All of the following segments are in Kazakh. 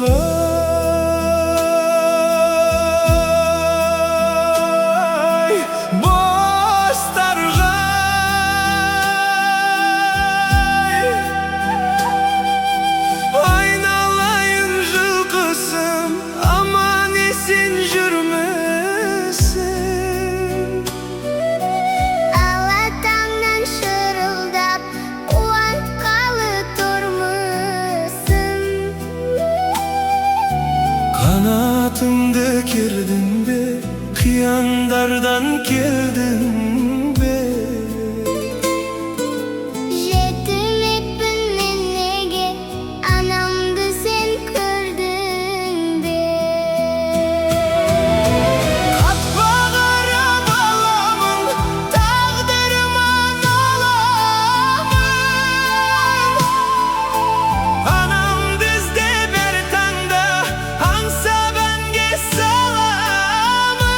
БОЗТОРҒАЙ, БОЗТОРҒАЙ. Айналайын жылқысым, аман есен жүрмісің? Ала таңнан шырылдап, қуантқалы тұрмысың? Қанатыңды кердің бе, қияндардан келдің бе? Жетімекпін мен неге, анамды сен көрдің бе? Қатпа қарап аламын, тағдырыма ноламын. Анамды іздеп әр таңда аңсап әнге саламын.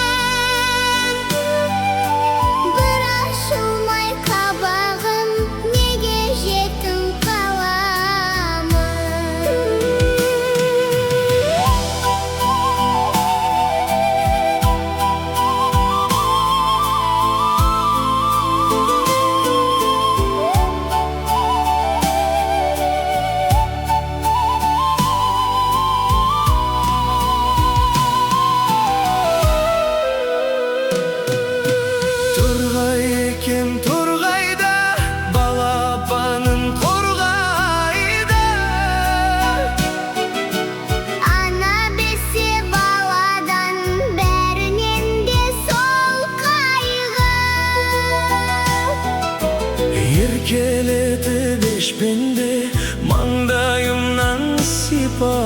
Бір ашылмай қабағым, неге жетім қаламын? Торғай екен торғайда, балапанын торғайда. Ана бесе баладан, бәрінен де сол қайғы. Еркелетіп ешпенде, маңдайымнан сипа